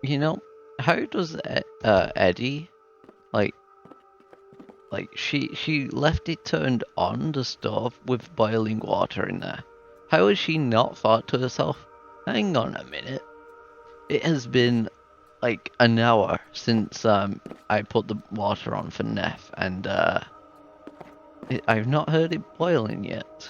You know, how does Eddie, like, she left it turned on the stove with boiling water in there. How has she not thought to herself, hang on a minute, it has been like an hour since I put the water on for Neff, and I've not heard it boiling yet.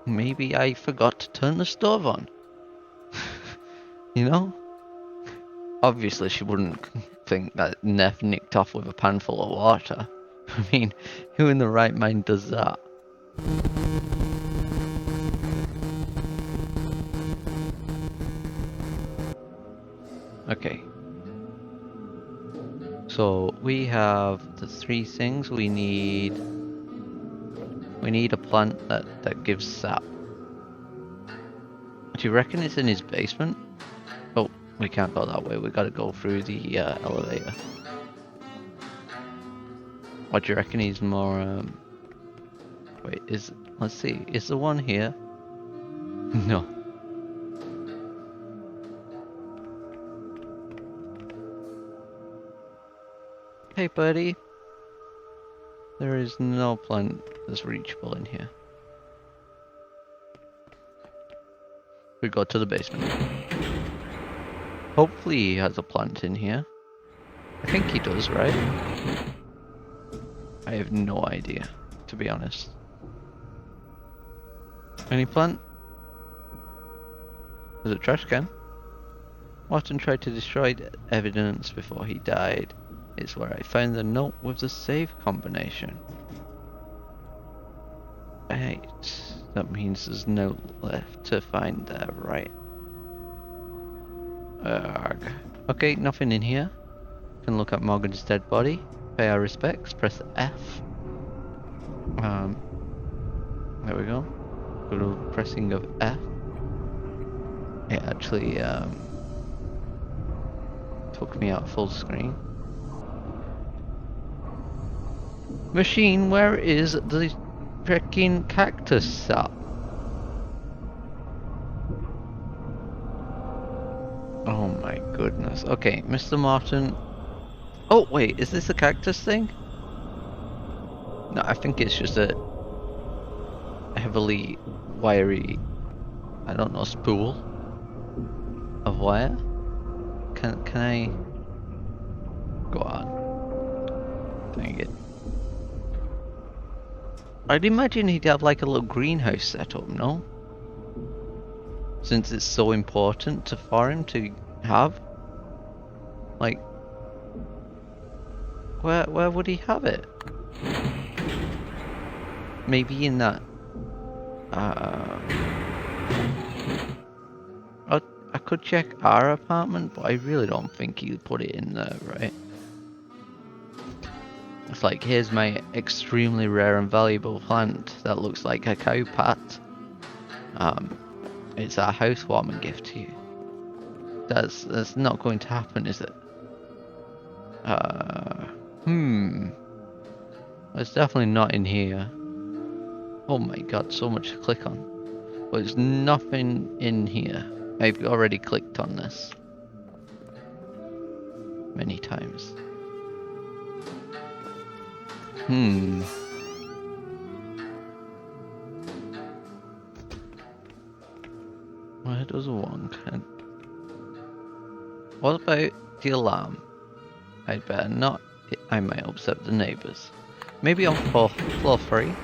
Maybe I forgot to turn the stove on. You know? Obviously, she wouldn't think that Neff nicked off with a pan full of water. I mean, who in the right mind does that? Okay. So we have the three things we need. We need a plant that gives sap. Do you reckon it's in his basement? Oh, we can't go that way. We gotta go through the elevator. What do you reckon he's more, wait, let's see, is the one here? No. Hey, buddy. There is no plant that's reachable in here. We go to the basement. Hopefully he has a plant in here. I think he does, right? I have no idea, to be honest. Any plant? There's a trash can. Watson tried to destroy the evidence before he died. It's where I found the note with the save combination. Right. That means there's no left to find there, right? Okay, nothing in here. Can look at Morgan's dead body. Pay our respects. Press F. There we go. Good old pressing of F. It actually took me out full screen. Machine, where is the freaking cactus sap? Oh my goodness. Okay, Mr. Martin. Oh wait, is this a cactus thing? No, I think it's just a heavily wiry, I don't know, spool of wire. Can I go on? Dang it. I'd imagine he'd have like a little greenhouse set up, no? Since it's so important for him to have. Like, where would he have it? Maybe in that. I could check our apartment, but I really don't think he'd put it in there, right? It's like, here's my extremely rare and valuable plant that looks like a cow pat. It's our housewarming gift to you. That's not going to happen, is it? It's definitely not in here. Oh my god, so much to click on. But there's nothing in here. I've already clicked on this many times. Where does one can? What about the alarm? I'd better not. I might upset the neighbours. Maybe on floor 3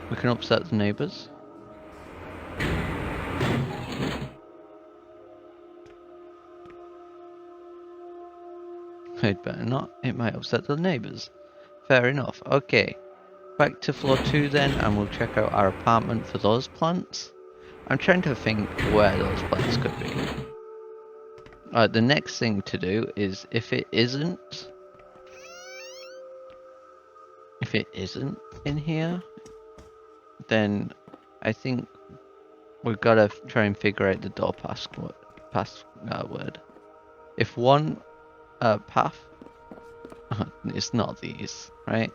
we can upset the neighbours. I'd better not. It might upset the neighbours. Fair enough. Okay. Back to floor 2 then, and we'll check out our apartment for those plants. I'm trying to think where those plants could be. The next thing to do is if it isn't in here, then I think we've got to try and figure out the door password. If one path, it's not these, right?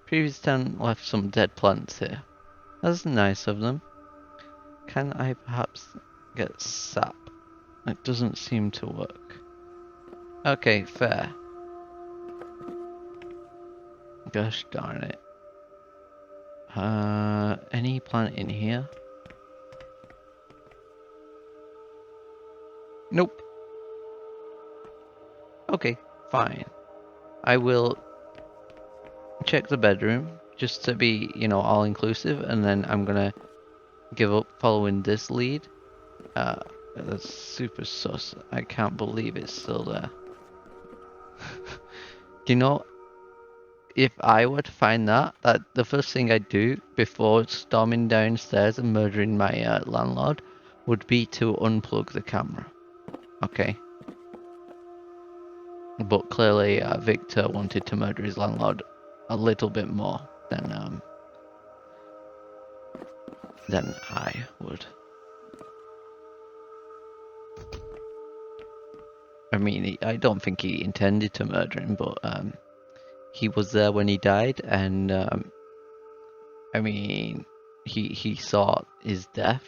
Previous tenant left some dead plants here. That's nice of them. Can I perhaps get sap? It doesn't seem to work. Okay, fair. Gosh darn it. Any plant in here? Nope. Okay, fine. I will check the bedroom just to be, all inclusive, and then I'm gonna give up following this lead. That's super sus. I can't believe it's still there. If I were to find that the first thing I'd do before storming downstairs and murdering my landlord would be to unplug the camera. Okay. But clearly, Victor wanted to murder his landlord a little bit more than I would. I mean, I don't think he intended to murder him, but he was there when he died, and I mean, he saw his death,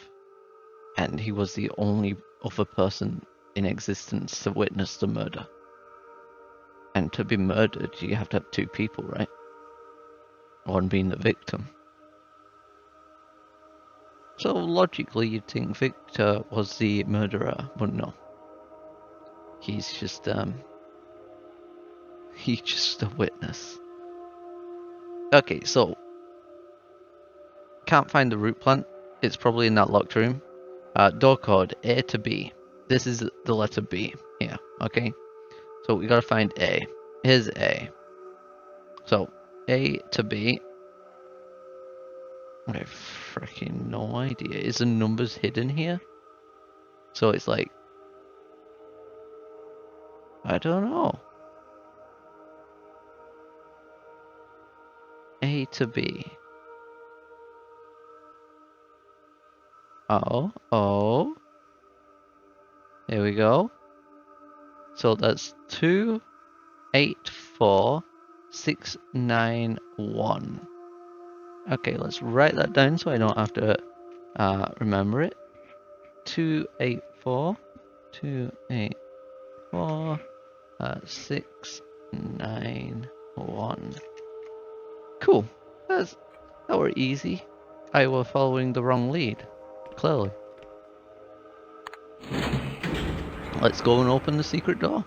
and he was the only other person in existence to witness the murder. And to be murdered, you have to have two people, right? One being the victim. So logically, you'd think Victor was the murderer, but no. He's just a witness. Okay, so can't find the root plant. It's probably in that locked room. Door code A to B. This is the letter B here. Okay, so we gotta find A. Here's A. So A to B. I have freaking no idea. Is the numbers hidden here? So it's like, I don't know. A to B. Oh. There we go. So that's 284691. Okay, let's write that down so I don't have to remember it. 691. Cool. That were easy. I were following the wrong lead. Clearly. Let's go and open the secret door.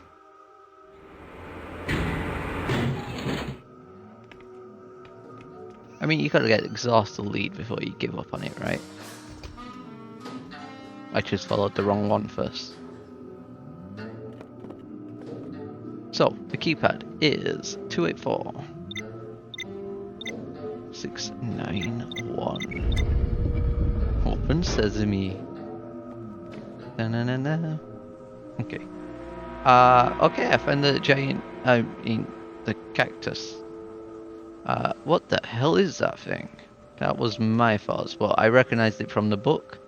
I mean, you gotta get exhausted lead before you give up on it, right? I just followed the wrong one first. So, the keypad is 284 691. Open sesame. Na-na-na-na. Okay. Okay, I found the the cactus. What the hell is that thing? That was my fault, but I recognized it from the book.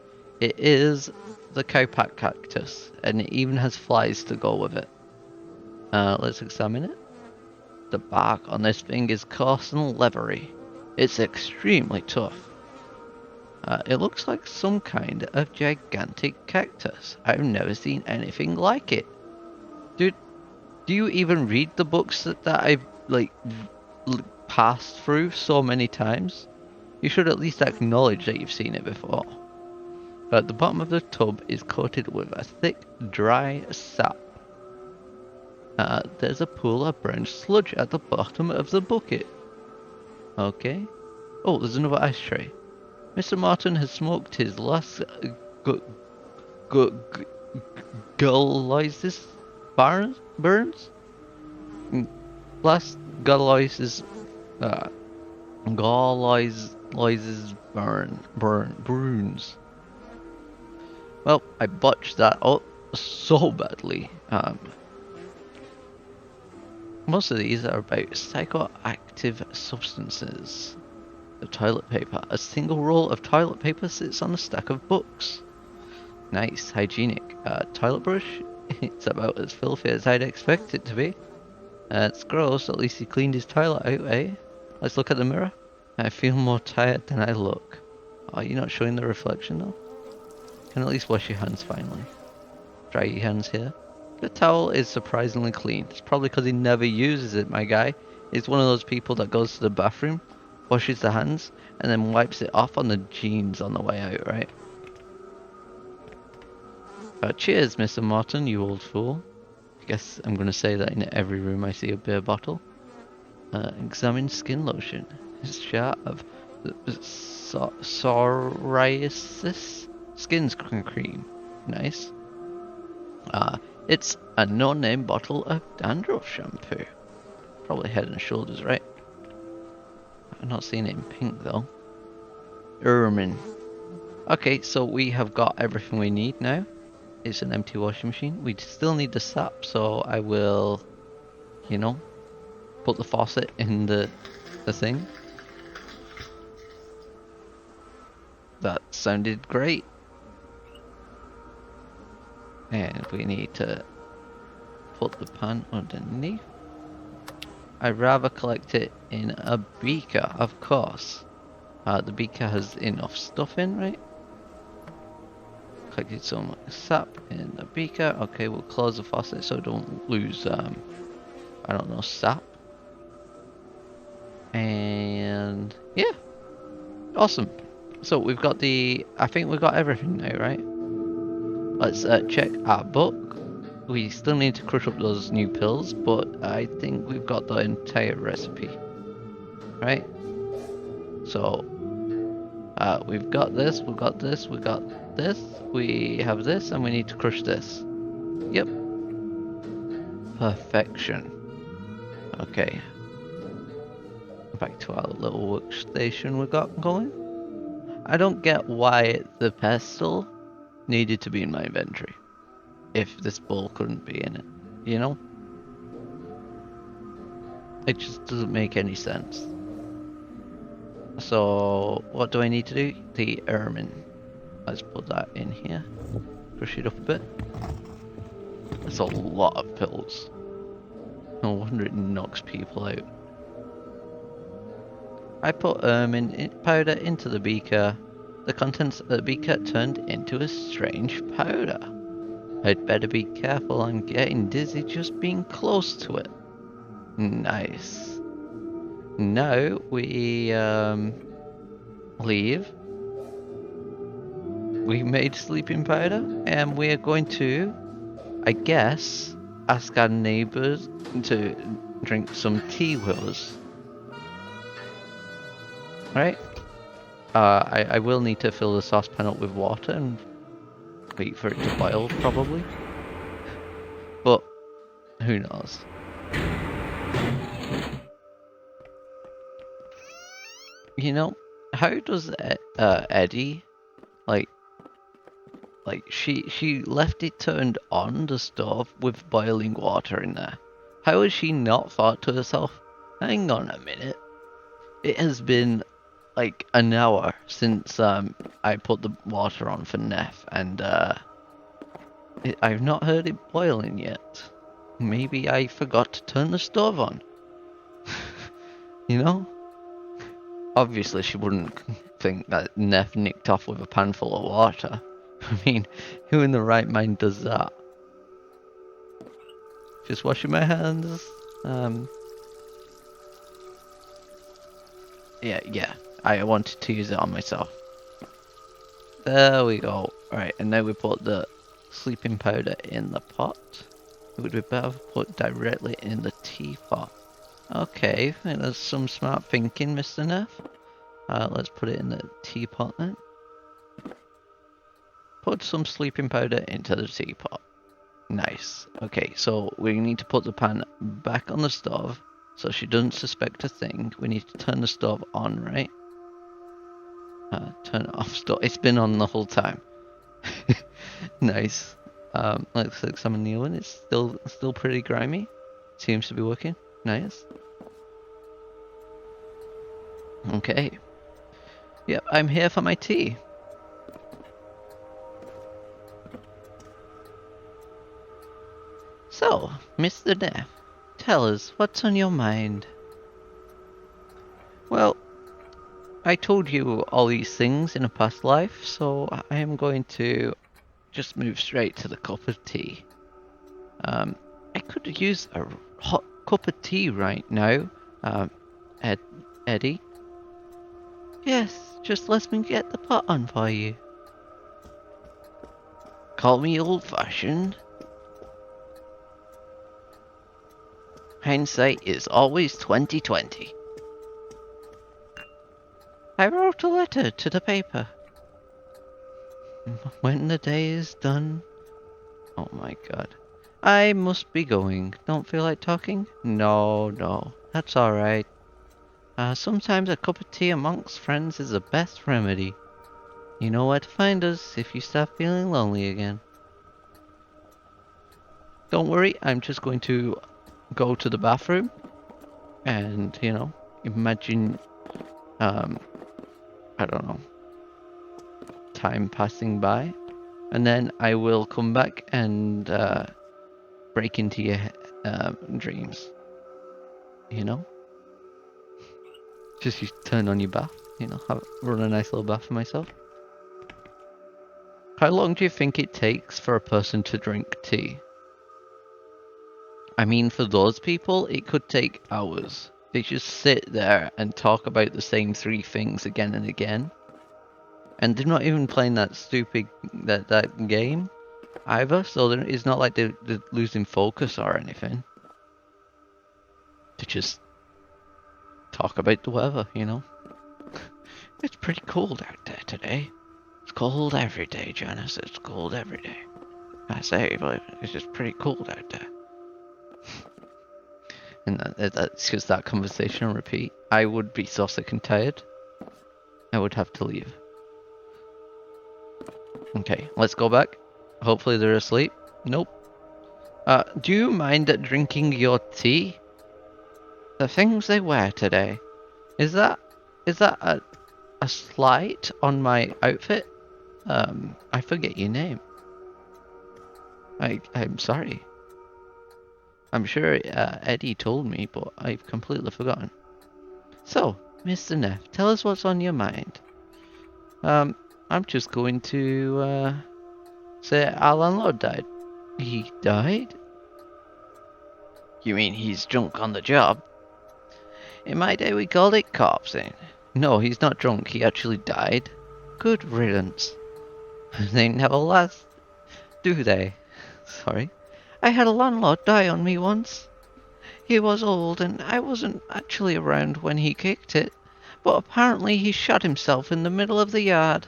It is the cowpack cactus, and it even has flies to go with it. Let's examine it. The bark on this thing is coarse and leathery. It's extremely tough. It looks like some kind of gigantic cactus. I've never seen anything like it. Dude, do you even read the books that I've, passed through so many times? You should at least acknowledge that you've seen it before. At the bottom of the tub is coated with a thick, dry sap. There's a pool of brown sludge at the bottom of the bucket. Okay. Oh, there's another ashtray. Mr. Martin has smoked his last Gauloises burns? Last Gauloises Bruns. Well, I botched that up so badly. Most of these are about psychoactive substances. The toilet paper. A single roll of toilet paper sits on a stack of books. Nice, hygienic. Toilet brush? It's about as filthy as I'd expect it to be. It's gross, at least he cleaned his toilet out, eh? Let's look at the mirror. I feel more tired than I look. Oh, you're not showing the reflection though? Can at least wash your hands finally. Dry your hands here. The towel is surprisingly clean. It's probably because he never uses it, my guy. He's one of those people that goes to the bathroom, washes their hands, and then wipes it off on the jeans on the way out, right? Cheers, Mr. Martin, you old fool. I guess I'm going to say that in every room I see a beer bottle. Examine skin lotion. It's shot of psoriasis skin cream. Nice. It's a no-name bottle of dandruff shampoo. Probably Head and Shoulders, right? I've not seen it in pink though. Ermine. Okay, so we have got everything we need now. It's an empty washing machine. We still need the sap, so I will, you know, put the faucet in the thing. That sounded great. And we need to put the pan underneath. I'd rather collect it in a beaker, of course. The beaker has enough stuff in, right? Collected some sap in the beaker. Okay, we'll close the faucet so don't lose, I don't know, sap. And yeah, awesome. So we've got I think we've got everything now, right? Let's check our book. We still need to crush up those new pills, but I think we've got the entire recipe, right? So we've got this, we've got this, we've got this, we have this, and we need to crush this. Yep. Perfection. Okay. Back to our little workstation we got going. I don't get why the pestle needed to be in my inventory if this bowl couldn't be in it, you know? It just doesn't make any sense. So what do I need to do? The ermine. Let's put that in here. Push it up a bit. That's a lot of pills. No wonder it knocks people out. I put ermine powder into the beaker. The contents of the beaker turned into a strange powder. I'd better be careful, I'm getting dizzy just being close to it. Nice. Now we leave. We made sleeping powder and we're going to, I guess, ask our neighbours to drink some tea with us. Right? I will need to fill the saucepan up with water and wait for it to boil, probably. But who knows? You know, how does Eddie, like she left it turned on the stove with boiling water in there. How has she not thought to herself, hang on a minute, it has been like an hour since I put the water on for Neff, and I've not heard it boiling yet. Maybe I forgot to turn the stove on. You know? Obviously she wouldn't think that Neff nicked off with a pan full of water. I mean, who in the right mind does that? Just washing my hands. Yeah. I wanted to use it on myself. There we go. Right, and now we put the sleeping powder in the pot. It would be better to put directly in the teapot. Okay, I think that's some smart thinking, Mr. Neff. Let's put it in the teapot then. Put some sleeping powder into the teapot. Nice. Okay, so we need to put the pan back on the stove so she doesn't suspect a thing. We need to turn the stove on, right? Turn it off stove. It's been on the whole time. Nice. Let's examine the oven. It's still pretty grimy. Seems to be working. Nice. Okay. Yep, I'm here for my tea. So, Mr. Neff, tell us what's on your mind. Well, I told you all these things in a past life, so I am going to just move straight to the cup of tea. I could use a hot cup of tea right now, Ed Eddie. Yes, just let me get the pot on for you. Call me old-fashioned. Hindsight is always 20/20. I wrote a letter to the paper. When the day is done. Oh my god. I must be going. Don't feel like talking? No, that's alright. Sometimes a cup of tea amongst friends is the best remedy. You know where to find us if you start feeling lonely again. Don't worry, I'm just going to go to the bathroom and, imagine, I don't know, time passing by. And then I will come back and break into your dreams. Just you turn on your bath, run a nice little bath for myself. How long do you think it takes for a person to drink tea? I mean, for those people, it could take hours. They just sit there and talk about the same 3 things again and again. And they're not even playing that stupid that game either, so it's not like they're losing focus or anything. They just talk about the weather, It's pretty cold out there today. It's cold every day, Janice. It's cold every day. I say, but it's just pretty cold out there. And that's just that conversation on repeat. I would be so sick and tired. I would have to leave. Okay, let's go back. Hopefully they're asleep. Nope. Do you mind drinking your tea? The things they wear today. Is that a slight on my outfit? I forget your name. I'm sorry. I'm sure Eddie told me, but I've completely forgotten. So, Mr. Neff, tell us what's on your mind. I'm just going to say our landlord died. He died? You mean he's drunk on the job? In my day we called it corpsing. No, he's not drunk, he actually died. Good riddance. They never last, do they? Sorry. I had a landlord die on me once. He was old and I wasn't actually around when he kicked it, but apparently he shot himself in the middle of the yard.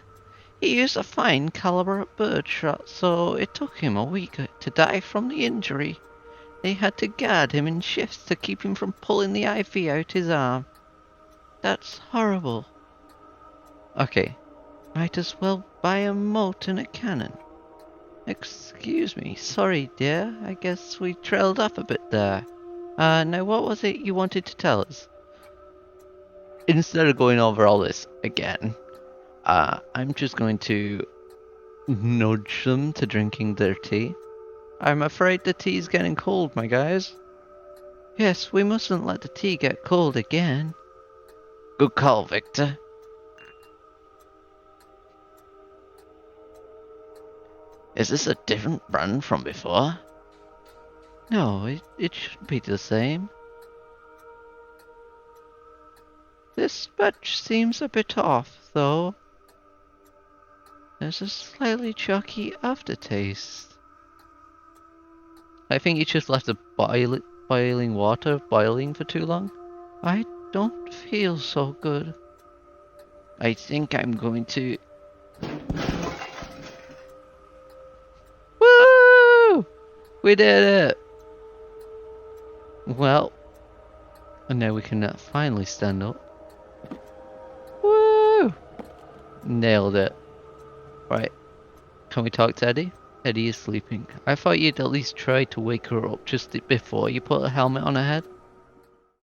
He used a fine caliber birdshot, so it took him a week to die from the injury. They had to guard him in shifts to keep him from pulling the IV out his arm. That's horrible. Okay, might as well buy a moat and a cannon. Excuse me, sorry dear, I guess we trailed off a bit there. Now what was it you wanted to tell us? Instead of going over all this again, I'm just going to nudge them to drinking their tea. I'm afraid the tea's getting cold, my guys. Yes, we mustn't let the tea get cold again. Good call, Victor. Is this a different brand from before? No, it should be the same. This batch seems a bit off, though. There's a slightly chalky aftertaste. I think you just left the boiling water boiling for too long. I don't feel so good. I think I'm going to... Woo! We did it! Well, and now we can finally stand up. Woo! Nailed it. Right, can we talk to Eddie? Eddie is sleeping. I thought you'd at least try to wake her up just before you put a helmet on her head.